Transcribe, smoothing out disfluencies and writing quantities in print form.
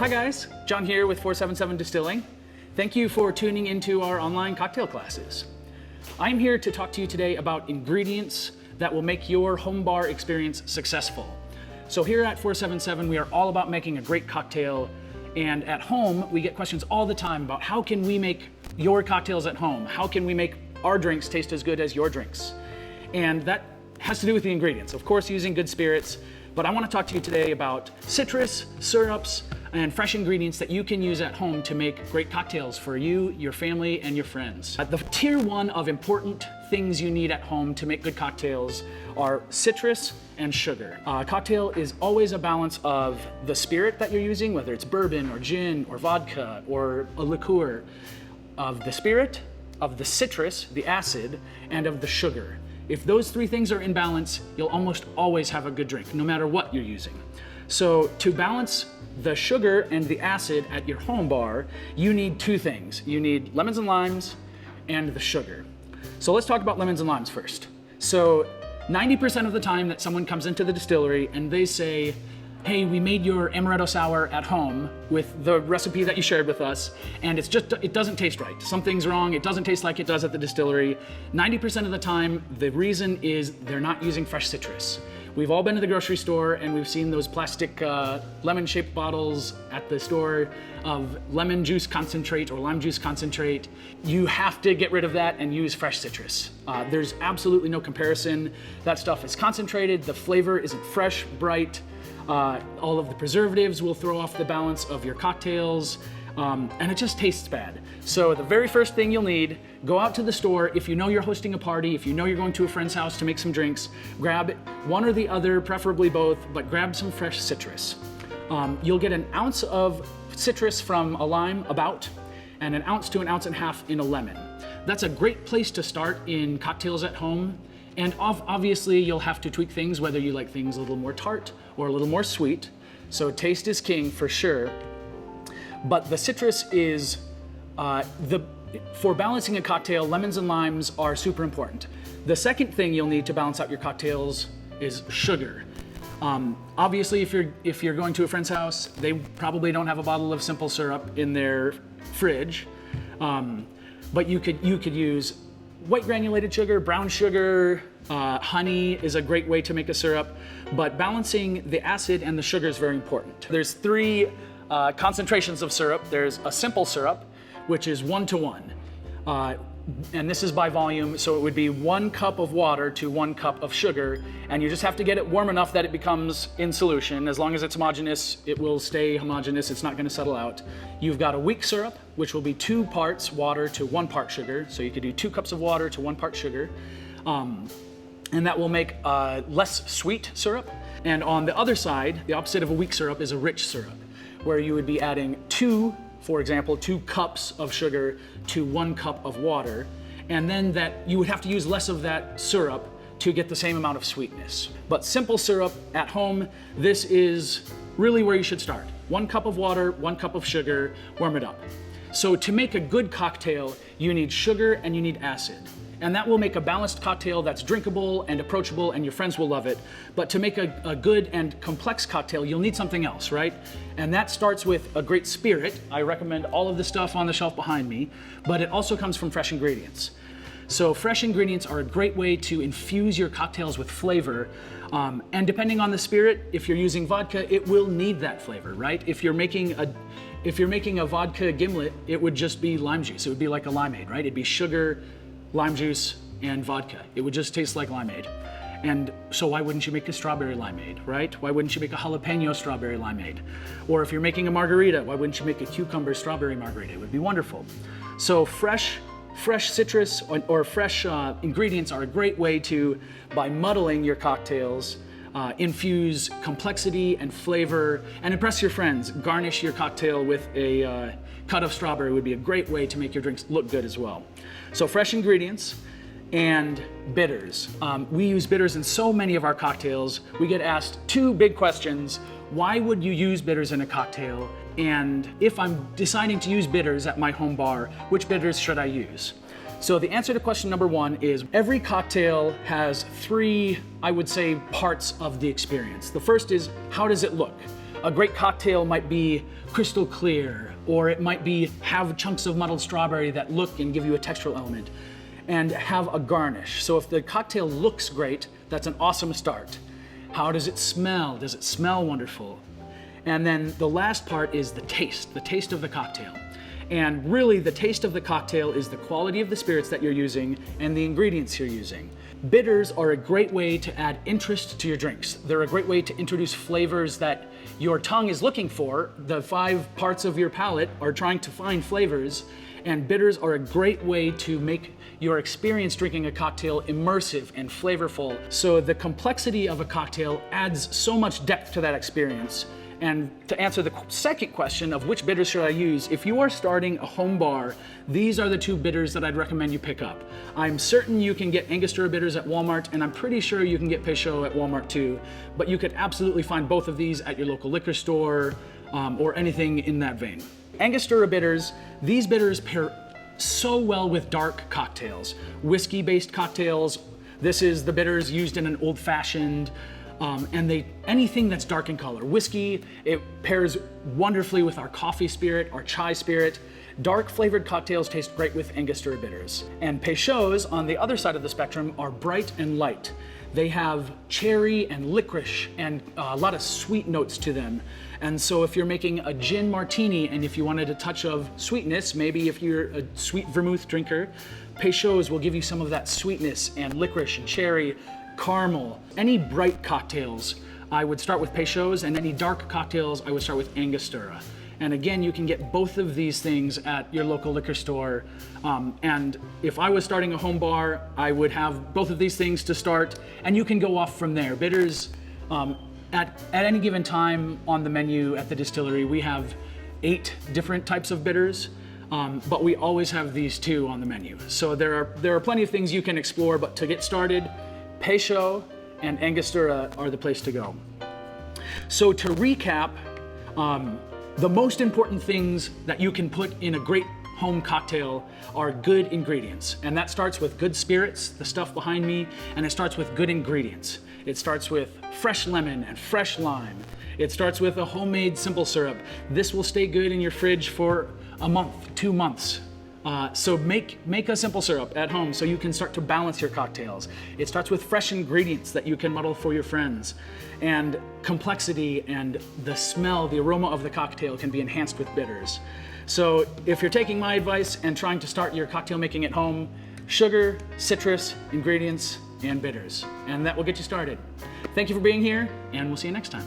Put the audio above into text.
Hi guys, John here with 477 Distilling. Thank you for tuning into our online cocktail classes. I'm here to talk to you today about ingredients that will make your home bar experience successful. So here at 477, we are all about making a great cocktail, and at home, we get questions all the time about how can we make your cocktails at home? How can we make our drinks taste as good as your drinks? And that has to do with the ingredients. Of course, using good spirits, but I want to talk to you today about citrus, syrups, and fresh ingredients that you can use at home to make great cocktails for you, your family, and your friends. The tier one of important things you need at home to make good cocktails are citrus and sugar. A cocktail is always a balance of the spirit that you're using, whether it's bourbon or gin or vodka or a liqueur, of the spirit, of the citrus, the acid, and of the sugar. If those three things are in balance, you'll almost always have a good drink, no matter what you're using. So to balance the sugar and the acid at your home bar, you need two things. You need lemons and limes and the sugar. So let's talk about lemons and limes first. So 90% of the time that someone comes into the distillery and they say, hey, we made your amaretto sour at home with the recipe that you shared with us, and it doesn't taste right. Something's wrong, it doesn't taste like it does at the distillery. 90% of the time, the reason is they're not using fresh citrus. We've all been to the grocery store and we've seen those plastic lemon-shaped bottles at the store of lemon juice concentrate or lime juice concentrate. You have to get rid of that and use fresh citrus. There's absolutely no comparison. That stuff is concentrated, the flavor isn't fresh, bright. All of the preservatives will throw off the balance of your cocktails, and it just tastes bad. So the very first thing you'll need, go out to the store. If you know you're hosting a party, if you know you're going to a friend's house to make some drinks, grab one or the other, preferably both, but grab some fresh citrus. You'll get an ounce of citrus from a lime, and an ounce to an ounce and a half in a lemon. That's a great place to start in cocktails at home. And obviously you'll have to tweak things, whether you like things a little more tart or a little more sweet. So taste is king for sure. But the citrus is, for balancing a cocktail, lemons and limes are super important. The second thing you'll need to balance out your cocktails is sugar. Obviously, if you're going to a friend's house, they probably don't have a bottle of simple syrup in their fridge. But you could use white granulated sugar, brown sugar, honey is a great way to make a syrup, but balancing the acid and the sugar is very important. There's three concentrations of syrup. There's a simple syrup, which is 1:1. And this is by volume, so it would be 1 cup of water to 1 cup of sugar, and you just have to get it warm enough that it becomes in solution. As long as it's homogeneous, it will stay homogeneous, it's not gonna settle out. You've got a weak syrup, which will be 2 parts water to 1 part sugar, so you could do 2 cups of water to 1 part sugar, and that will make a less sweet syrup. And on the other side, the opposite of a weak syrup is a rich syrup, where you would be adding for example, 2 cups of sugar to 1 cup of water, and then that you would have to use less of that syrup to get the same amount of sweetness. But simple syrup at home, this is really where you should start. 1 cup of water, 1 cup of sugar, warm it up. So to make a good cocktail, you need sugar and you need acid. And that will make a balanced cocktail that's drinkable and approachable and your friends will love it. But to make a good and complex cocktail, you'll need something else, right? And that starts with a great spirit. I recommend all of the stuff on the shelf behind me, but it also comes from fresh ingredients. So fresh ingredients are a great way to infuse your cocktails with flavor. And depending on the spirit, if you're using vodka, it will need that flavor, right? If you're making a vodka gimlet, it would just be lime juice. It would be like a limeade, right? It'd be sugar, lime juice, and vodka. It would just taste like limeade. And so why wouldn't you make a strawberry limeade, right? Why wouldn't you make a jalapeno strawberry limeade? Or if you're making a margarita, why wouldn't you make a cucumber strawberry margarita? It would be wonderful. So fresh citrus or fresh ingredients are a great way to, by muddling your cocktails, infuse complexity and flavor and impress your friends. Garnish your cocktail with a cut of strawberry would be a great way to make your drinks look good as well. So fresh ingredients and bitters. We use bitters in so many of our cocktails. We get asked 2 big questions. Why would you use bitters in a cocktail? And if I'm deciding to use bitters at my home bar, which bitters should I use? So the answer to question number 1 is every cocktail has 3, I would say, parts of the experience. The first is, how does it look? A great cocktail might be crystal clear, or it might be have chunks of muddled strawberry that look and give you a textural element, and have a garnish. So if the cocktail looks great, that's an awesome start. How does it smell? Does it smell wonderful? And then the last part is the taste of the cocktail. And really the taste of the cocktail is the quality of the spirits that you're using and the ingredients you're using. Bitters are a great way to add interest to your drinks. They're a great way to introduce flavors that your tongue is looking for. The 5 parts of your palate are trying to find flavors, and bitters are a great way to make your experience drinking a cocktail immersive and flavorful. So the complexity of a cocktail adds so much depth to that experience. And to answer the second question of which bitters should I use, if you are starting a home bar, these are the 2 bitters that I'd recommend you pick up. I'm certain you can get Angostura bitters at Walmart, and I'm pretty sure you can get Peychaud at Walmart too, but you could absolutely find both of these at your local liquor store or anything in that vein. Angostura bitters, these bitters pair so well with dark cocktails, whiskey-based cocktails. This is the bitters used in an old-fashioned, and anything that's dark in color. Whiskey, it pairs wonderfully with our coffee spirit, our chai spirit. Dark flavored cocktails taste great with Angostura bitters. And Peychauds, on the other side of the spectrum, are bright and light. They have cherry and licorice and a lot of sweet notes to them. And so if you're making a gin martini and if you wanted a touch of sweetness, maybe if you're a sweet vermouth drinker, Peychauds will give you some of that sweetness and licorice and cherry, caramel. Any bright cocktails, I would start with Peychauds, and any dark cocktails, I would start with Angostura. And again, you can get both of these things at your local liquor store. And if I was starting a home bar, I would have both of these things to start, and you can go off from there. Bitters, at any given time on the menu at the distillery, we have 8 different types of bitters, but we always have these 2 on the menu. So there are plenty of things you can explore, but to get started, Peychaud and Angostura are the place to go. So to recap, the most important things that you can put in a great home cocktail are good ingredients. And that starts with good spirits, the stuff behind me, and it starts with good ingredients. It starts with fresh lemon and fresh lime. It starts with a homemade simple syrup. This will stay good in your fridge for a month, 2 months. So make a simple syrup at home so you can start to balance your cocktails. It starts with fresh ingredients that you can muddle for your friends. And complexity and the smell, the aroma of the cocktail can be enhanced with bitters. So if you're taking my advice and trying to start your cocktail making at home, sugar, citrus, ingredients, and bitters. And that will get you started. Thank you for being here, and we'll see you next time.